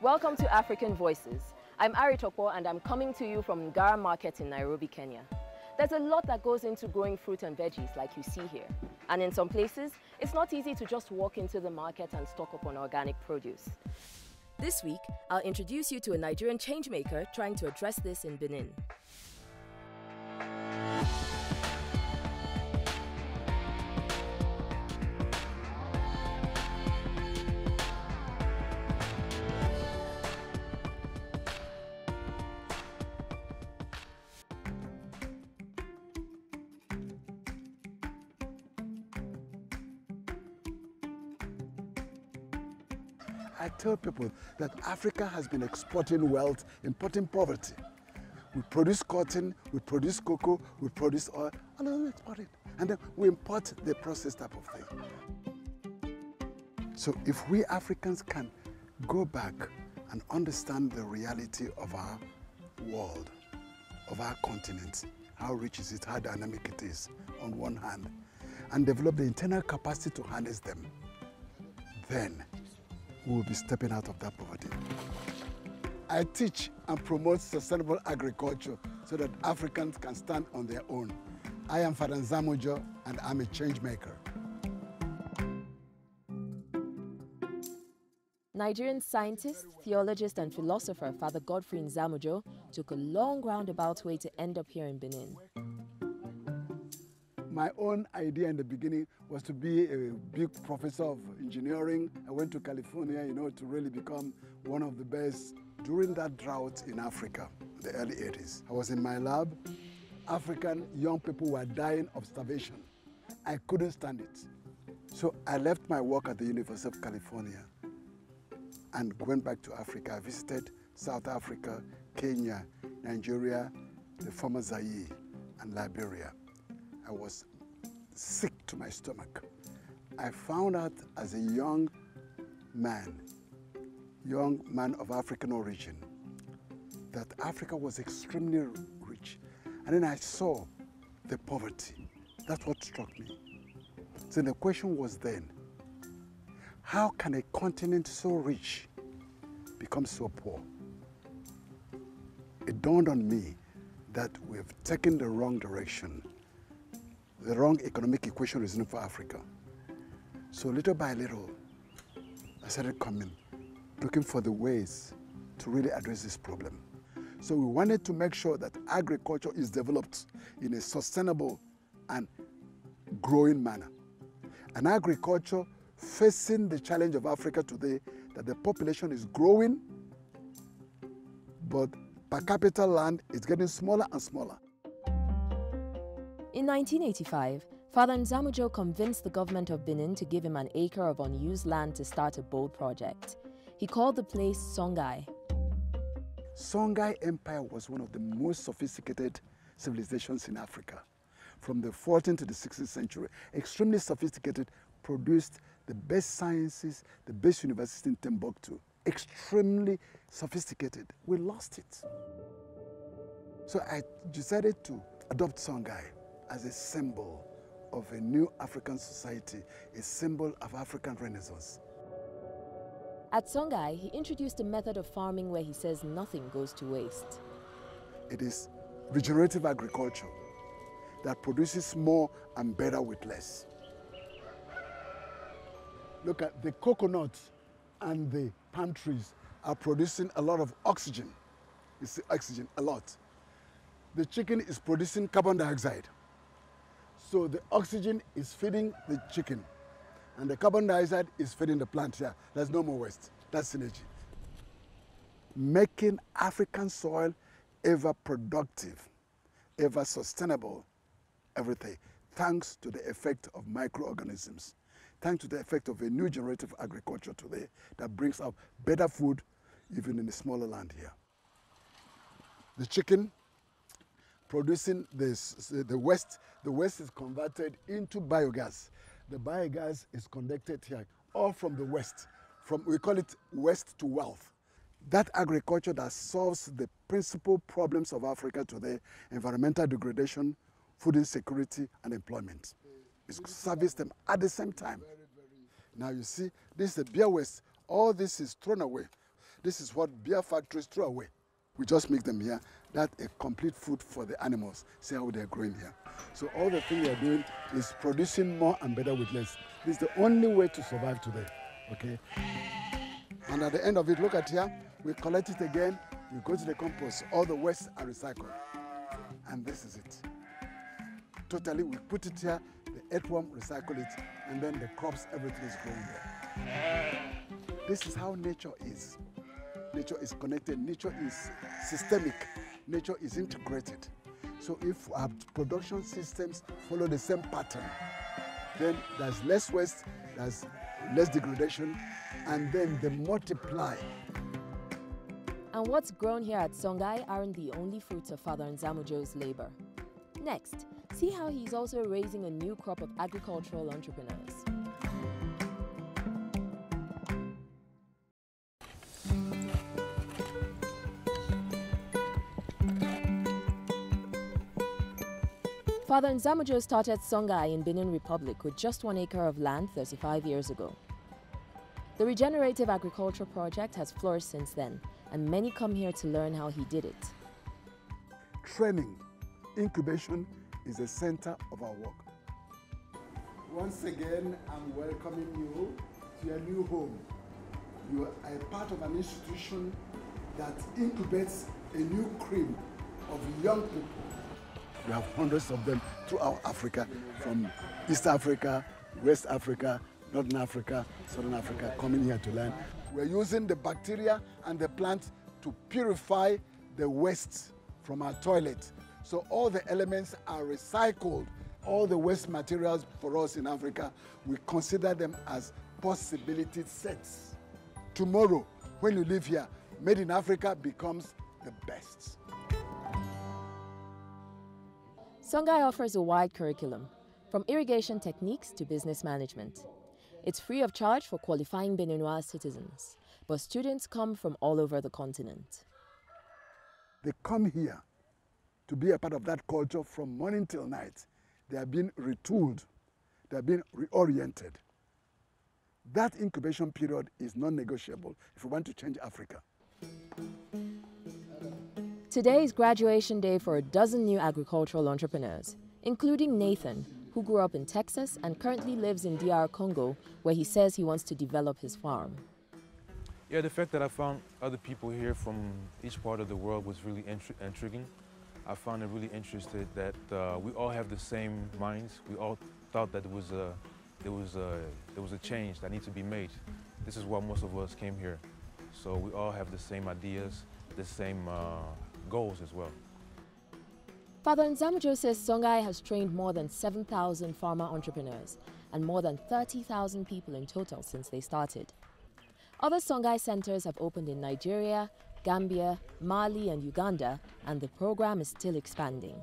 Welcome to African Voices. I'm Ari Tokwo and I'm coming to you from Ngara Market in Nairobi, Kenya. There's a lot that goes into growing fruit and veggies like you see here. And in some places, it's not easy to just walk into the market and stock up on organic produce. This week, I'll introduce you to a Nigerian changemaker trying to address this in Benin. I tell people that Africa has been exporting wealth, importing poverty. We produce cotton, we produce cocoa, we produce oil, and then we export it. And then we import the processed type of thing. So if we Africans can go back and understand the reality of our world, of our continent, how rich is it, how dynamic it is on one hand, and develop the internal capacity to harness them, then we will be stepping out of that poverty. I teach and promote sustainable agriculture so that Africans can stand on their own. I am Father Nzamujo and I'm a change maker. Nigerian scientist, theologist and philosopher Father Godfrey Nzamujo took a long roundabout way to end up here in Benin. My own idea in the beginning was to be a big professor of engineering. I went to California, to really become one of the best during that drought in Africa, the early 80s. I was in my lab. African young people were dying of starvation. I couldn't stand it. So I left my work at the University of California and went back to Africa. I visited South Africa, Kenya, Nigeria, the former Zaire, and Liberia. I was sick to my stomach. I found out as a young man of African origin, that Africa was extremely rich. And then I saw the poverty. That's what struck me. So the question was then, how can a continent so rich become so poor? It dawned on me that we've taken the wrong direction. The wrong economic equation reasoning for Africa. So little by little, I started coming, looking for the ways to really address this problem. So we wanted to make sure that agriculture is developed in a sustainable and growing manner. An agriculture facing the challenge of Africa today, that the population is growing, but per capita land is getting smaller and smaller. In 1985, Father Nzamujo convinced the government of Benin to give him an acre of unused land to start a bold project. He called the place Songhaï. Songhaï Empire was one of the most sophisticated civilizations in Africa. From the 14th to the 16th century, extremely sophisticated, produced the best sciences, the best universities in Timbuktu. Extremely sophisticated. We lost it. So I decided to adopt Songhaï as a symbol of a new African society, a symbol of African Renaissance. At Songhaï, he introduced a method of farming where he says nothing goes to waste. It is regenerative agriculture that produces more and better with less. Look at the coconut and the palm trees are producing a lot of oxygen. You see oxygen a lot. The chicken is producing carbon dioxide. So the oxygen is feeding the chicken and the carbon dioxide is feeding the plant here. There's no more waste. That's synergy. Making African soil ever productive, ever sustainable, everything, thanks to the effect of microorganisms, thanks to the effect of a new generative agriculture today that brings out better food even in a smaller land here. The chicken producing the waste is converted into biogas. The biogas is conducted here, all from the waste. We call it waste to wealth. That agriculture that solves the principal problems of Africa today, environmental degradation, food insecurity, and employment. It's service them at the same time. Now you see, this is the beer waste. All this is thrown away. This is what beer factories throw away. We just make them here. That's a complete food for the animals. See how they're growing here. So all the thing we are doing is producing more and better with less. This is the only way to survive today, okay? And at the end of it, look at here, we collect it again, we go to the compost, all the waste are recycled. And this is it. Totally, we put it here, the earthworm recycle it, and then the crops, everything is growing there. This is how nature is. Nature is connected, nature is systemic, nature is integrated. So if our production systems follow the same pattern, then there's less waste, there's less degradation, and then they multiply. And what's grown here at Songhaï aren't the only fruits of Father Nzamujo's labor. Next, see how he's also raising a new crop of agricultural entrepreneurs. Father Nzamujo started Songhaï in Benin Republic with just 1 acre of land 35 years ago. The regenerative agriculture project has flourished since then, and many come here to learn how he did it. Training, incubation is the center of our work. Once again, I'm welcoming you to your new home. You are a part of an institution that incubates a new cream of young people. We have hundreds of them throughout Africa, from East Africa, West Africa, Northern Africa, Southern Africa, coming here to learn. We're using the bacteria and the plants to purify the waste from our toilet. So all the elements are recycled. All the waste materials for us in Africa, we consider them as possibility sets. Tomorrow, when you live here, Made in Africa becomes the best. Songhaï offers a wide curriculum, from irrigation techniques to business management. It's free of charge for qualifying Beninois citizens, but students come from all over the continent. They come here to be a part of that culture from morning till night. They are being retooled, they are being reoriented. That incubation period is non-negotiable if we want to change Africa. Today is graduation day for a dozen new agricultural entrepreneurs, including Nathan, who grew up in Texas and currently lives in DR Congo, where he says he wants to develop his farm. Yeah, the fact that I found other people here from each part of the world was really intriguing. I found it really interesting that we all have the same minds. We all thought that there was a change that needs to be made. This is why most of us came here. So we all have the same ideas, the same goals as well. Father Nzamujo says Songhaï has trained more than 7,000 farmer entrepreneurs and more than 30,000 people in total since they started. Other Songhaï centers have opened in Nigeria, Gambia, Mali and Uganda, and the program is still expanding.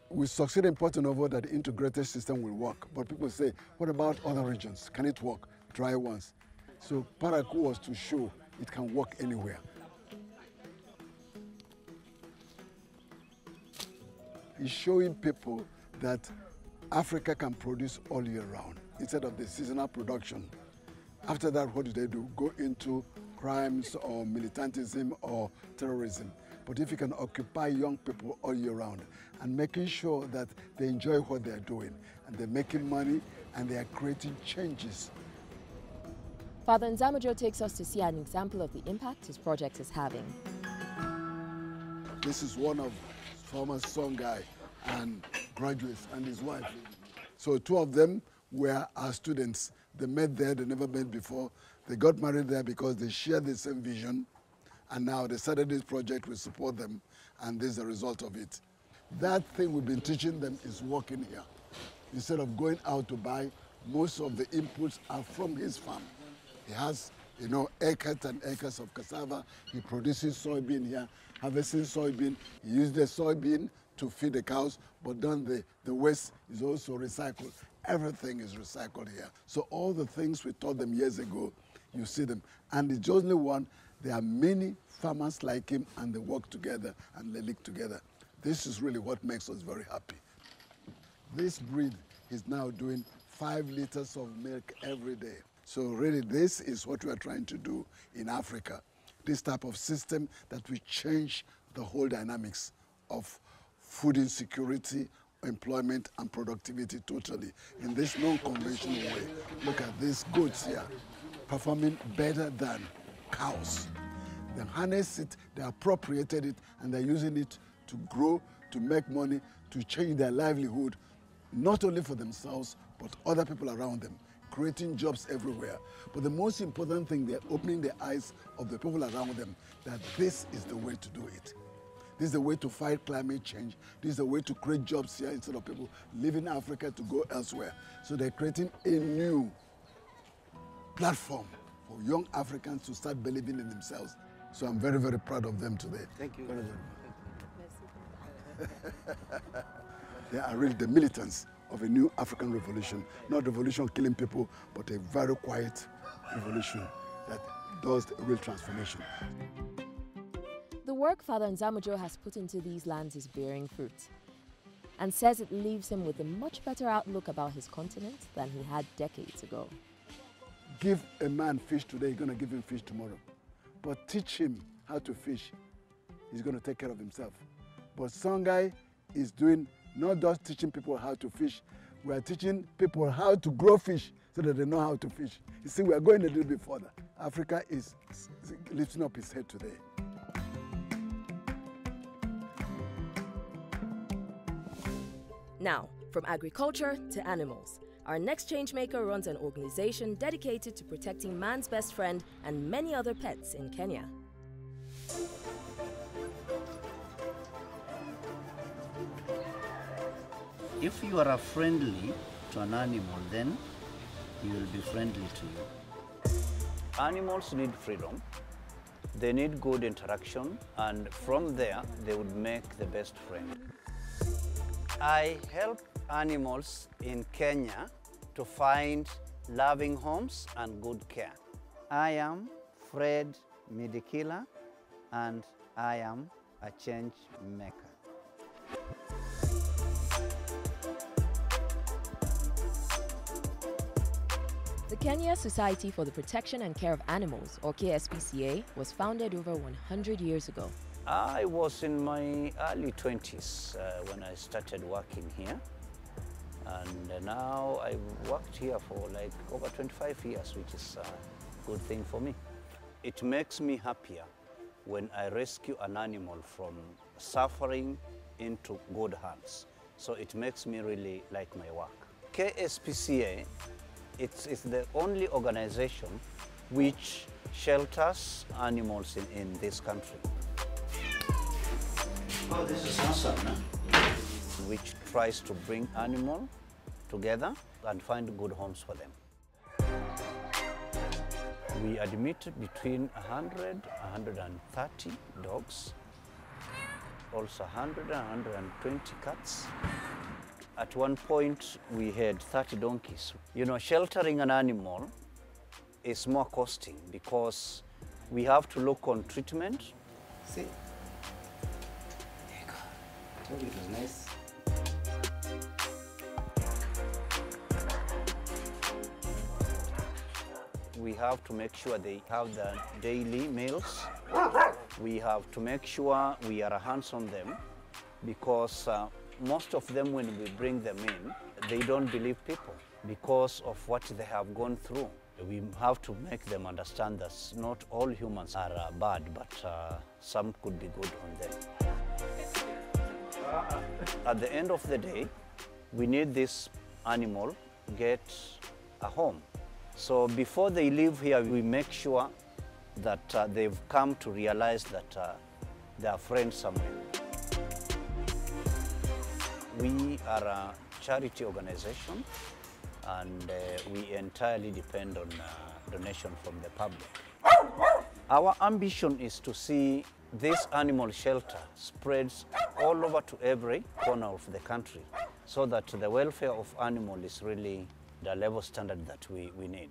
We succeed in Porto Novo that the integrated system will work, but people say, what about other regions? Can it work? Try once. So Paraku was to show it can work anywhere. It's showing people that Africa can produce all year round instead of the seasonal production. After that, what do? Go into crimes or militantism or terrorism. But if you can occupy young people all year round and making sure that they enjoy what they're doing and they're making money and they are creating changes. Father Nzamujo takes us to see an example of the impact his project is having. This is one of former Songhaï and graduates and his wife. So two of them were our students. They met there, they never met before. They got married there because they shared the same vision. And now they started this project, we support them, and this is the result of it. That thing we've been teaching them is working here. Instead of going out to buy, most of the inputs are from his farm. He has, acres and acres of cassava. He produces soybean here, harvesting soybean. He uses the soybean to feed the cows, but then the waste is also recycled. Everything is recycled here. So all the things we taught them years ago, you see them. And it's only one. There are many farmers like him, and they work together and they live together. This is really what makes us very happy. This breed is now doing 5 liters of milk every day. So really, this is what we are trying to do in Africa. this type of system that will change the whole dynamics of food insecurity, employment and productivity totally in this non-conventional way. Look at these goats here, performing better than cows. They harness it, they appropriated it, and they're using it to grow, to make money, to change their livelihood, not only for themselves, but other people around them, creating jobs everywhere. But the most important thing, they're opening the eyes of the people around them that this is the way to do it. This is the way to fight climate change. This is the way to create jobs here instead of people leaving Africa to go elsewhere. So they're creating a new platform for young Africans to start believing in themselves. So I'm very, very proud of them today. Thank you. Very, very They are really the militants of a new African revolution. Not revolution killing people, but a very quiet revolution that does a real transformation. The work Father Nzamujo has put into these lands is bearing fruit, and says it leaves him with a much better outlook about his continent than he had decades ago. Give a man fish today, you're going to give him fish tomorrow. But teach him how to fish, he's going to take care of himself. But Songhaï is doing not just teaching people how to fish, we are teaching people how to grow fish so that they know how to fish. You see, we are going a little bit further. Africa is lifting up its head today. Now, from agriculture to animals, our next changemaker runs an organization dedicated to protecting man's best friend and many other pets in Kenya. If you are friendly to an animal, then he will be friendly to you. Animals need freedom, they need good interaction, and from there they would make the best friend. I help animals in Kenya to find loving homes and good care. I am Fred Midikila, and I am a change maker. The Kenya Society for the Protection and Care of Animals, or KSPCA, was founded over 100 years ago. I was in my early 20s when I started working here, and now I've worked here for like over 25 years, which is a good thing for me. It makes me happier when I rescue an animal from suffering into good hands. So it makes me really like my work. KSPCA, it's the only organization which shelters animals in this country. Oh, this is awesome, huh? Which tries to bring animals together and find good homes for them. We admitted between 100 and 130 dogs, also 100 and 120 cats. At one point, we had 30 donkeys. You know, sheltering an animal is more costing because we have to look on treatment. See? It was nice. We have to make sure they have the daily meals. We have to make sure we are hands on them because most of them, when we bring them in, they don't believe people because of what they have gone through. We have to make them understand that not all humans are bad, but some could be good on them. At the end of the day, we need this animal to get a home. So before they leave here, we make sure that they've come to realize that they are friends somewhere. We are a charity organization, and we entirely depend on donation from the public. Our ambition is to see this animal shelter spreads all over to every corner of the country so that the welfare of animals is really the level standard that we need.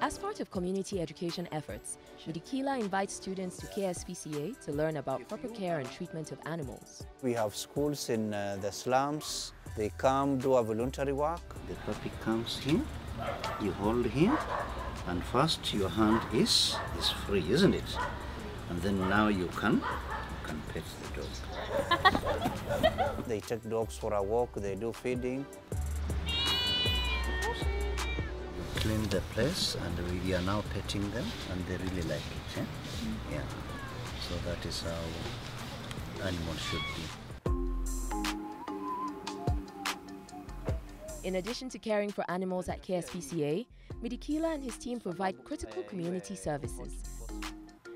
As part of community education efforts, Midikila invites students to KSPCA to learn about proper care and treatment of animals. We have schools in the slums. They come do a voluntary work. The puppy comes here, you hold him, And first your hand is free, isn't it? And then now you can pet the dog. They take dogs for a walk, they do feeding. Clean the place, and we are now petting them, and they really like it. Eh? Yeah. So that is how animals should be. In addition to caring for animals at KSPCA, Midikila and his team provide critical community services,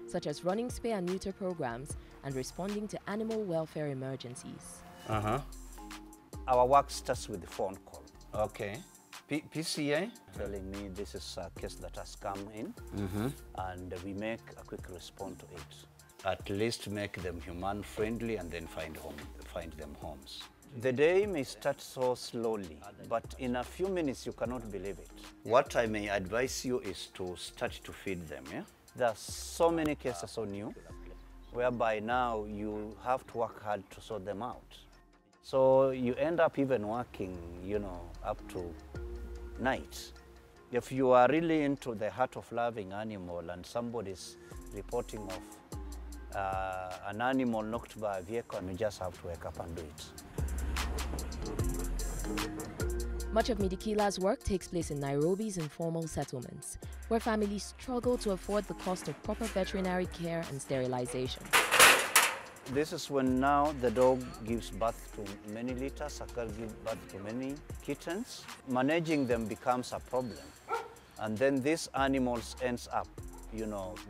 such as running spay and neuter programs and responding to animal welfare emergencies. Our work starts with the phone call. Okay. PCA telling me this is a case that has come in, and we make a quick response to it. At least make them human-friendly and then find them homes. The day may start so slowly, but in a few minutes you cannot believe it. What I may advise you is to start to feed them. Yeah? There are so many cases on you, whereby now you have to work hard to sort them out. So you end up even working, up to night. If you are really into the heart of loving animal and somebody's reporting of an animal knocked by a vehicle, you just have to wake up and do it. Much of Midikila's work takes place in Nairobi's informal settlements, where families struggle to afford the cost of proper veterinary care and sterilization. This is when now the dog gives birth to many litters, a girl gives birth to many kittens. Managing them becomes a problem. And then these animals ends up,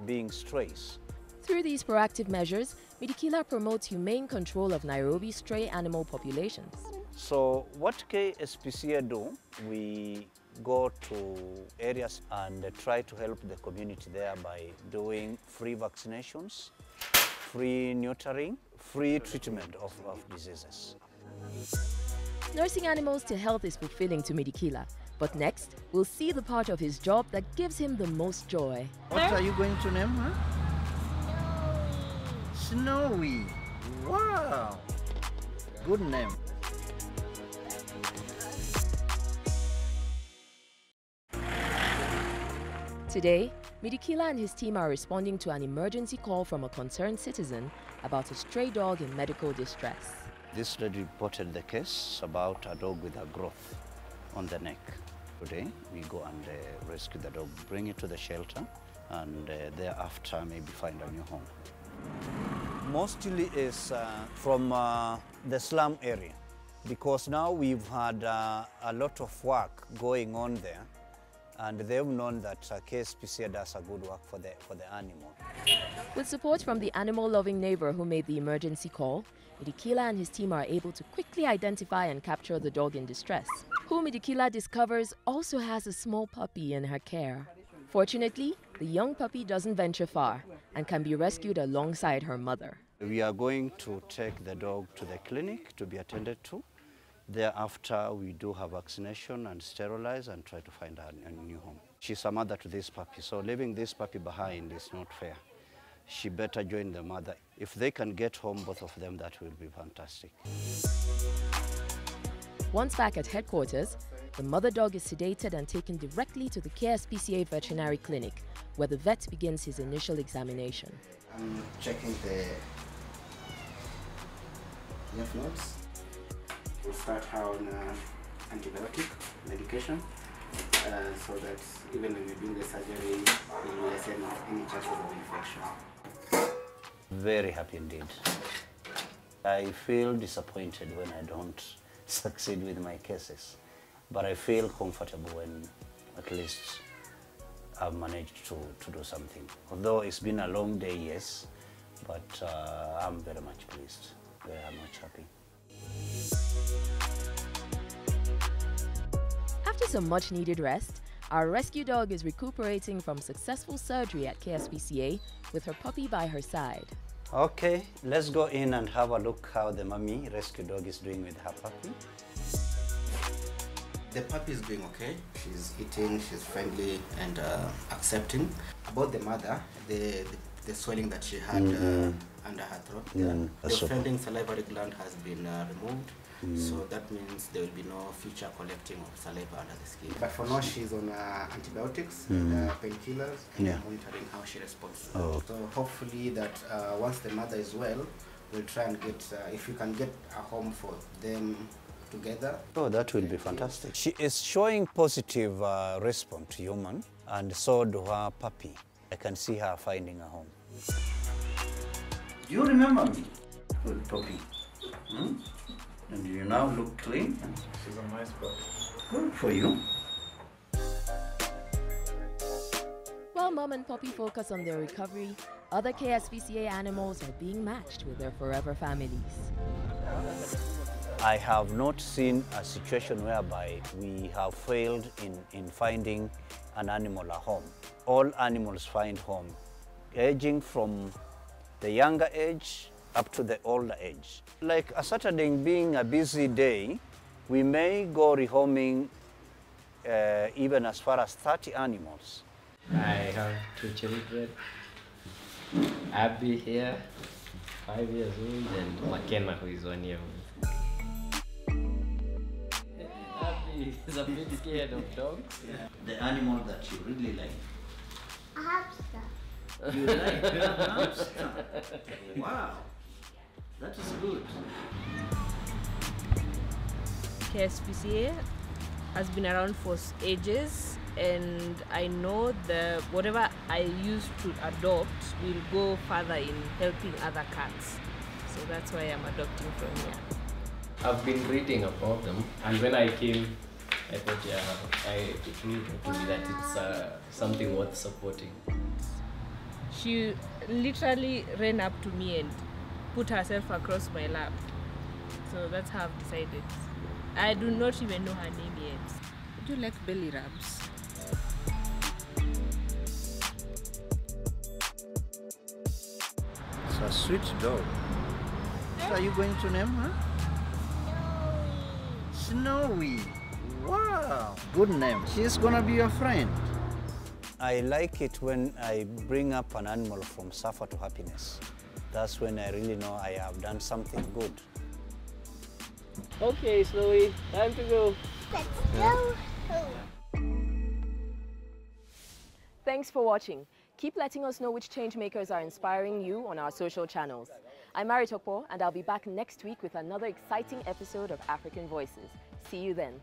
being strays. Through these proactive measures, Midikila promotes humane control of Nairobi's stray animal populations. So what KSPCA do, we go to areas and try to help the community there by doing free vaccinations, free neutering, free treatment of diseases. Nursing animals to health is fulfilling to Midikila, but next, we'll see the part of his job that gives him the most joy. What are you going to name her? Snowy. Wow. Good name. Today, Midikila and his team are responding to an emergency call from a concerned citizen about a stray dog in medical distress. This lady reported the case about a dog with a growth on the neck. Today, we go and rescue the dog, bring it to the shelter, and thereafter maybe find a new home. Mostly is from the slum area, because now we've had a lot of work going on there, and they've known that KSPCA does a good work for the animal. With support from the animal-loving neighbor who made the emergency call, Midikila and his team are able to quickly identify and capture the dog in distress, who Midikila discovers also has a small puppy in her care. Fortunately, the young puppy doesn't venture far and can be rescued alongside her mother. We are going to take the dog to the clinic to be attended to. Thereafter, we do her vaccination and sterilize and try to find her a new home. She's a mother to this puppy, so leaving this puppy behind is not fair. She better join the mother. If they can get home, both of them, that will be fantastic. Once back at headquarters, the mother dog is sedated and taken directly to the KSPCA veterinary clinic, where the vet begins his initial examination. I'm checking the lymph nodes. We'll start her on antibiotic medication so that even when we do the surgery, we'll lessen any chances of infection. Very happy indeed. I feel disappointed when I don't succeed with my cases, but I feel comfortable when at least I've managed to do something. Although it's been a long day, yes, but I'm very much pleased, very much happy. After some much-needed rest, our rescue dog is recuperating from successful surgery at KSPCA with her puppy by her side. Okay, let's go in and have a look how the mommy rescue dog is doing with her puppy. The puppy is doing okay. She's eating, she's friendly and accepting. About the mother, the swelling that she had under her throat, the offending salivary gland has been removed, So that means there will be no future collecting of saliva under the skin. But for now, she's on antibiotics and painkillers, and monitoring how she responds. So hopefully that once the mother is well, we'll try and get, if you can get a home for them together. Oh, that will be fantastic. She is showing positive response to human, and so do her puppy. I can see her finding a home. Do you remember me? Good puppy. And you now look clean. She's a nice puppy. Good for you. While Mom and Puppy focus on their recovery, other KSPCA animals are being matched with their forever families. I have not seen a situation whereby we have failed in finding an animal a home. All animals find home, aging from the younger age up to the older age. Like a Saturday being a busy day, we may go rehoming even as far as 30 animals. I have 2 children. Abby here, 5 years old, and McKenna, who is 1 year old. Abby is a bit scared of dogs. The animal that you really like. A hamster. You like a hamster? Wow, that is good. KSPCA has been around for ages, and I know that whatever I used to adopt will go further in helping other cats. So that's why I'm adopting from here. I've been reading about them, and when I came, I thought, it really told me that it's something worth supporting. She literally ran up to me and put herself across my lap. So that's how I've decided. I do not even know her name yet. Do you like belly rubs? It's a sweet dog. What are you going to name her? Snowy. Wow, good name. She's gonna be your friend. I like it when I bring up an animal from suffer to happiness. That's when I really know I have done something good. Okay, Snowy, time to go. Let's go. Thanks for watching. Keep letting us know which change makers are inspiring you on our social channels. I'm Mary Tokpo, and I'll be back next week with another exciting episode of African Voices. See you then.